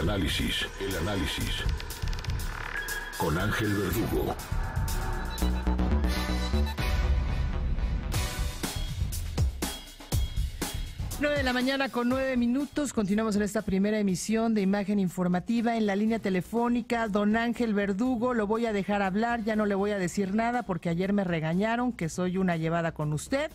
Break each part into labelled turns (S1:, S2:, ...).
S1: análisis. Con Ángel Verdugo.
S2: Nueve de la mañana con 9 minutos. Continuamos en esta primera emisión de Imagen Informativa. En la línea telefónica, don Ángel Verdugo. Lo voy a dejar hablar, ya no le voy a decir nada porque ayer me regañaron que soy una llevada con usted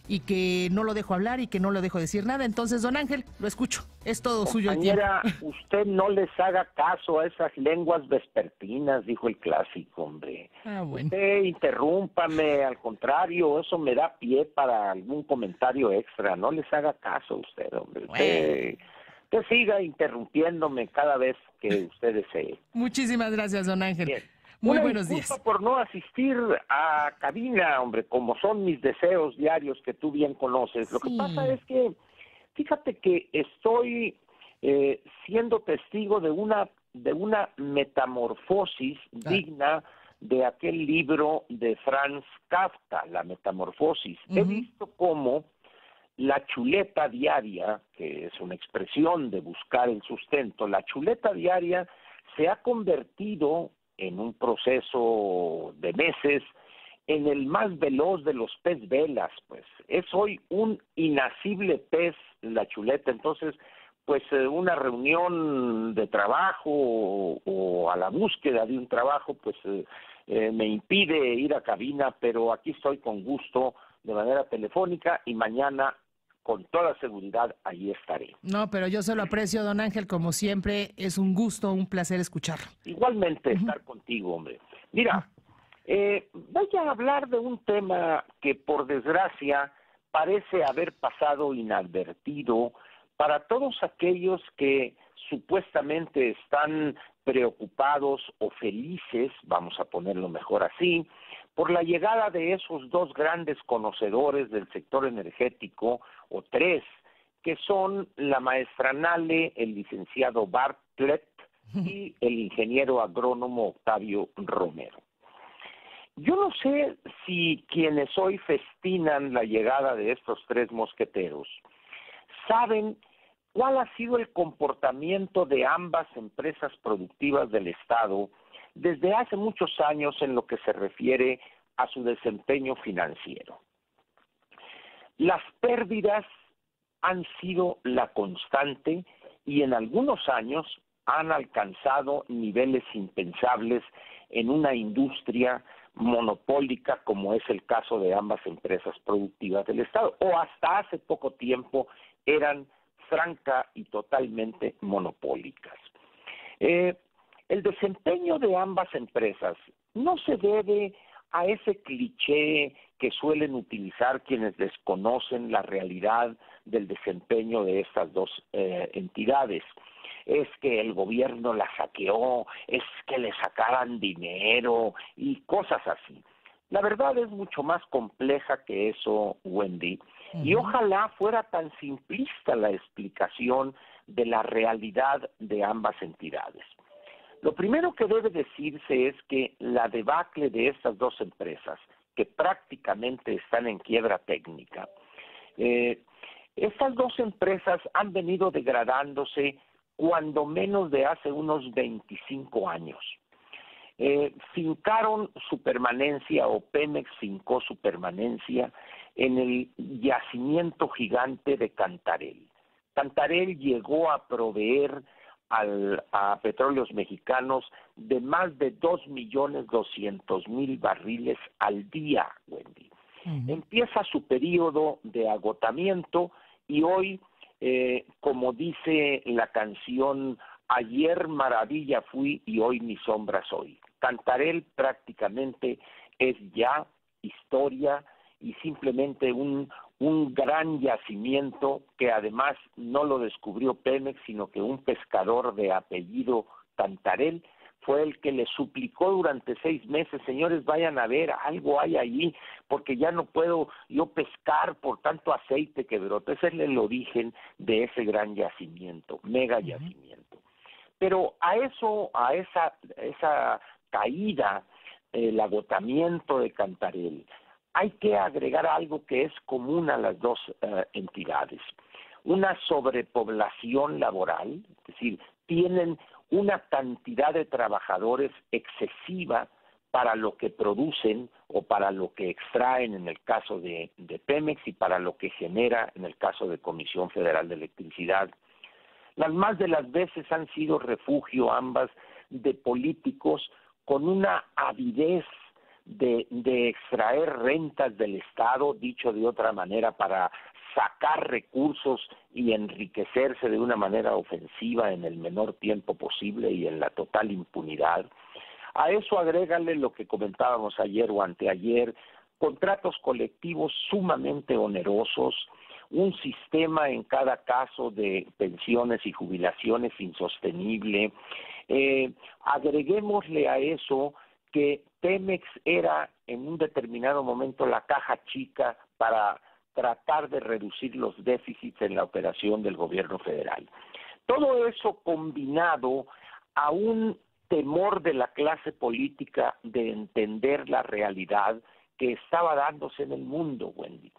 S2: y que no lo dejo hablar y que no lo dejo decir nada. Entonces, don Ángel, lo escucho. Es todo suyo el tiempo.
S3: Compañera, usted no les haga caso a esas lenguas vespertinas, dijo el clásico, hombre.
S2: Bueno.
S3: Usted interrúmpame, al contrario, eso me da pie para algún comentario extra. No les haga caso a usted, hombre. Usted siga interrumpiéndome cada vez que usted desee.
S2: Muchísimas gracias, don Ángel.
S3: Bien.
S2: Muy buenos días.
S3: Por no asistir a cabina, hombre, como son mis deseos diarios que tú bien conoces. Lo que pasa es que, fíjate que estoy siendo testigo de una metamorfosis digna de aquel libro de Franz Kafka, La Metamorfosis. He visto cómo la chuleta diaria, que es una expresión de buscar el sustento, la chuleta diaria se ha convertido en un proceso de meses en el más veloz de los pez velas, pues. Es hoy un inacible pez la chuleta, entonces, pues una reunión de trabajo o a la búsqueda de un trabajo, pues me impide ir a cabina, pero aquí estoy con gusto de manera telefónica y mañana con toda seguridad allí estaré.
S2: No, pero yo se lo aprecio, don Ángel, como siempre, es un gusto, un placer escucharlo.
S3: Igualmente estar contigo, hombre. Mira, voy a hablar de un tema que por desgracia parece haber pasado inadvertido para todos aquellos que supuestamente están preocupados o felices, vamos a ponerlo mejor así, por la llegada de esos dos grandes conocedores del sector energético, o tres, que son la maestra Nale, el licenciado Bartlett y el ingeniero agrónomo Octavio Romero. Yo no sé si quienes hoy festinan la llegada de estos tres mosqueteros saben cuál ha sido el comportamiento de ambas empresas productivas del Estado desde hace muchos años en lo que se refiere a su desempeño financiero. Las pérdidas han sido la constante y en algunos años han alcanzado niveles impensables en una industria monopólica como es el caso de ambas empresas productivas del Estado, o hasta hace poco tiempo eran franca y totalmente monopólicas. El desempeño de ambas empresas no se debe a ese cliché que suelen utilizar quienes desconocen la realidad del desempeño de estas dos entidades. Es que el gobierno la saqueó, es que le sacaran dinero y cosas así. La verdad es mucho más compleja que eso, Wendy, y ojalá fuera tan simplista la explicación de la realidad de ambas entidades. Lo primero que debe decirse es que la debacle de estas dos empresas, que prácticamente están en quiebra técnica, estas dos empresas han venido degradándose cuando menos de hace unos 25 años. Fincaron su permanencia, o Pemex fincó su permanencia en el yacimiento gigante de Cantarell. Cantarell llegó a proveer a Petróleos Mexicanos de más de 2.200.000 barriles al día, Wendy. Empieza su periodo de agotamiento y hoy, como dice la canción, ayer maravilla fui y hoy mi sombra soy. Cantarell prácticamente es ya historia y simplemente un gran yacimiento que además no lo descubrió Pemex, sino que un pescador de apellido Cantarell fue el que le suplicó durante 6 meses, señores, vayan a ver, algo hay allí, porque ya no puedo yo pescar por tanto aceite que brota. Ese es el origen de ese gran yacimiento, mega yacimiento. Pero a esa caída, el agotamiento de Cantarell, hay que agregar algo que es común a las dos entidades. Una sobrepoblación laboral, es decir, tienen una cantidad de trabajadores excesiva para lo que producen o para lo que extraen en el caso de Pemex y para lo que genera en el caso de Comisión Federal de Electricidad. Las más de las veces han sido refugio ambas de políticos con una avidez de extraer rentas del Estado, dicho de otra manera, para sacar recursos y enriquecerse de una manera ofensiva en el menor tiempo posible y en la total impunidad. A eso agrégale lo que comentábamos ayer o anteayer, contratos colectivos sumamente onerosos, un sistema en cada caso de pensiones y jubilaciones insostenible. Agreguémosle a eso que Pemex era en un determinado momento la caja chica para tratar de reducir los déficits en la operación del gobierno federal. Todo eso combinado a un temor de la clase política de entender la realidad que estaba dándose en el mundo, Wendy.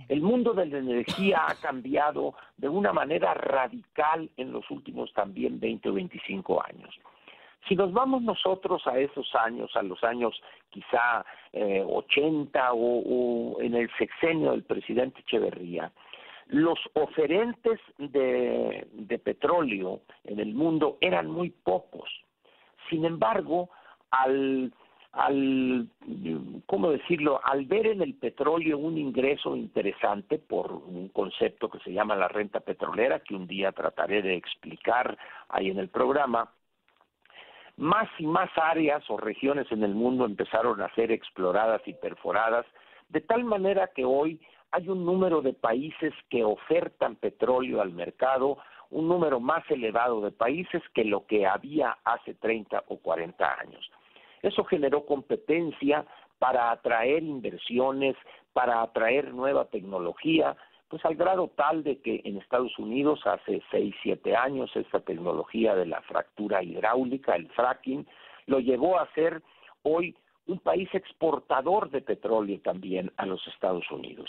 S3: El mundo de la energía ha cambiado de una manera radical en los últimos también 20 o 25 años. Si nos vamos nosotros a esos años, a los años quizá 80 o en el sexenio del presidente Echeverría, los oferentes de petróleo en el mundo eran muy pocos. Sin embargo, al ver en el petróleo un ingreso interesante por un concepto que se llama la renta petrolera, que un día trataré de explicar ahí en el programa, más y más áreas o regiones en el mundo empezaron a ser exploradas y perforadas, de tal manera que hoy hay un número de países que ofertan petróleo al mercado, un número más elevado de países que lo que había hace 30 o 40 años. Eso generó competencia para atraer inversiones, para atraer nueva tecnología, pues al grado tal de que en Estados Unidos hace 6, 7 años esta tecnología de la fractura hidráulica, el fracking, lo llevó a ser hoy un país exportador de petróleo también a los Estados Unidos.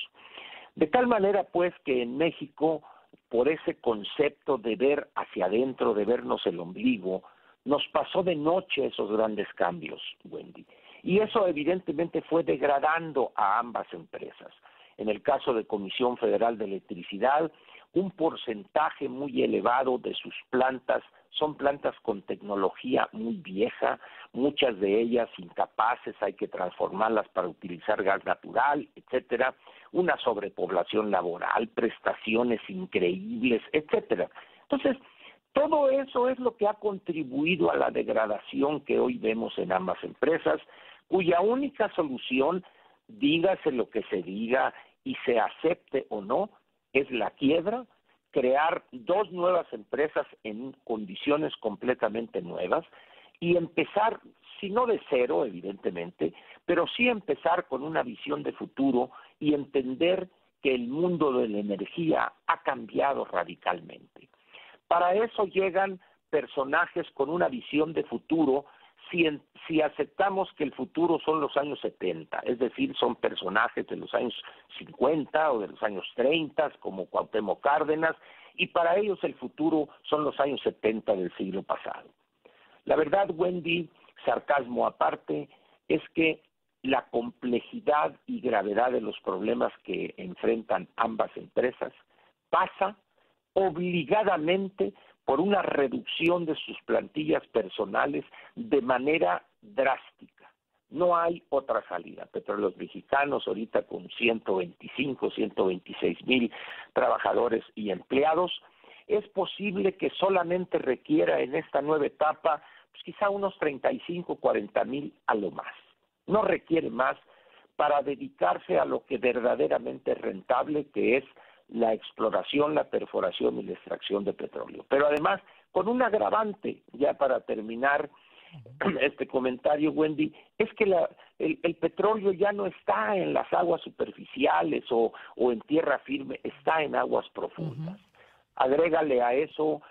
S3: De tal manera pues que en México, por ese concepto de ver hacia adentro, de vernos el ombligo, nos pasó de noche esos grandes cambios, Wendy. Y eso evidentemente fue degradando a ambas empresas. En el caso de Comisión Federal de Electricidad, un porcentaje muy elevado de sus plantas son plantas con tecnología muy vieja, muchas de ellas incapaces, hay que transformarlas para utilizar gas natural, etcétera, una sobrepoblación laboral, prestaciones increíbles, etcétera. Entonces, todo eso es lo que ha contribuido a la degradación que hoy vemos en ambas empresas, cuya única solución, dígase lo que se diga y se acepte o no, es la quiebra, crear dos nuevas empresas en condiciones completamente nuevas y empezar, si no de cero, evidentemente, pero sí empezar con una visión de futuro y entender que el mundo de la energía ha cambiado radicalmente. Para eso llegan personajes con una visión de futuro, si aceptamos que el futuro son los años 70, es decir, son personajes de los años 50 o de los años 30, como Cuauhtémoc Cárdenas, y para ellos el futuro son los años 70 del siglo pasado. La verdad, Wendy, sarcasmo aparte, es que la complejidad y gravedad de los problemas que enfrentan ambas empresas pasa obligadamente por una reducción de sus plantillas personales de manera drástica. No hay otra salida. Petróleos Mexicanos ahorita con 125, 126 mil trabajadores y empleados, es posible que solamente requiera en esta nueva etapa pues quizá unos 35, 40 mil a lo más. No requiere más para dedicarse a lo que verdaderamente es rentable, que es la exploración, la perforación y la extracción de petróleo. Pero además, con un agravante, ya para terminar este comentario, Wendy, es que el petróleo ya no está en las aguas superficiales o en tierra firme, está en aguas profundas. Agrégale a eso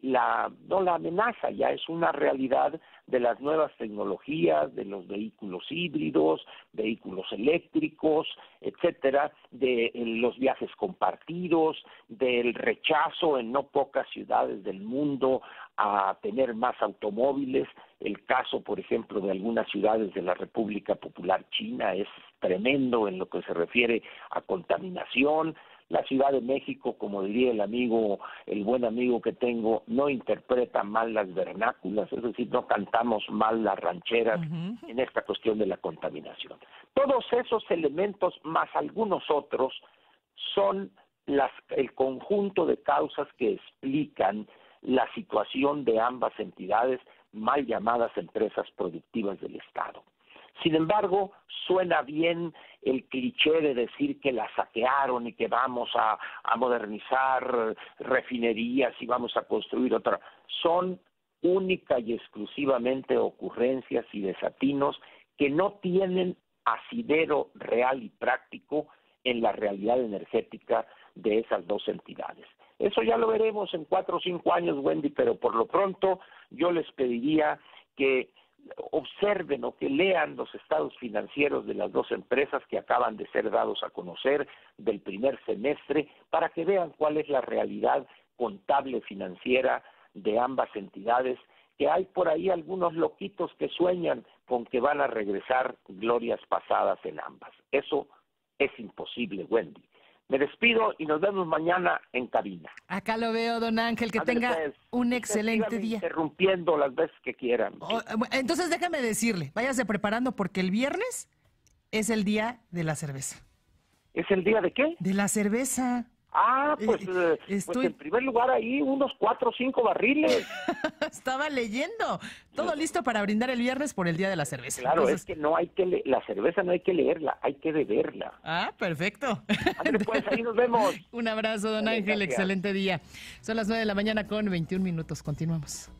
S3: no la amenaza, ya es una realidad de las nuevas tecnologías, de los vehículos híbridos, vehículos eléctricos, etcétera, de los viajes compartidos, del rechazo en no pocas ciudades del mundo a tener más automóviles. El caso, por ejemplo, de algunas ciudades de la República Popular China es tremendo en lo que se refiere a contaminación. La Ciudad de México, como diría el buen amigo que tengo, no interpreta mal las vernáculas, es decir, no cantamos mal las rancheras en esta cuestión de la contaminación. Todos esos elementos, más algunos otros, son el conjunto de causas que explican la situación de ambas entidades, mal llamadas empresas productivas del Estado. Sin embargo, suena bien el cliché de decir que la saquearon y que vamos a modernizar refinerías y vamos a construir otra. Son única y exclusivamente ocurrencias y desatinos que no tienen asidero real y práctico en la realidad energética de esas dos entidades. Eso ya lo veremos en 4 o 5 años, Wendy, pero por lo pronto yo les pediría que observen o que lean los estados financieros de las dos empresas que acaban de ser dados a conocer del primer semestre para que vean cuál es la realidad contable financiera de ambas entidades, que hay por ahí algunos loquitos que sueñan con que van a regresar glorias pasadas en ambas. Eso es imposible, Wendy. Me despido y nos vemos mañana en cabina.
S2: Acá lo veo, don Ángel, que tenga un excelente día.
S3: Interrumpiendo las veces que quieran.
S2: Entonces déjame decirle, váyase preparando porque el viernes es el día de la cerveza.
S3: ¿Es el día de qué?
S2: De la cerveza.
S3: Pues en primer lugar ahí unos 4 o 5 barriles.
S2: Estaba leyendo. Todo listo para brindar el viernes por el Día de la Cerveza.
S3: Claro, entonces, es que no hay que la cerveza no hay que leerla, hay que beberla.
S2: Perfecto.
S3: Pues ahí nos vemos.
S2: Un abrazo, don Ángel, gracias. Excelente día. Son las 9 de la mañana con 21 minutos. Continuamos.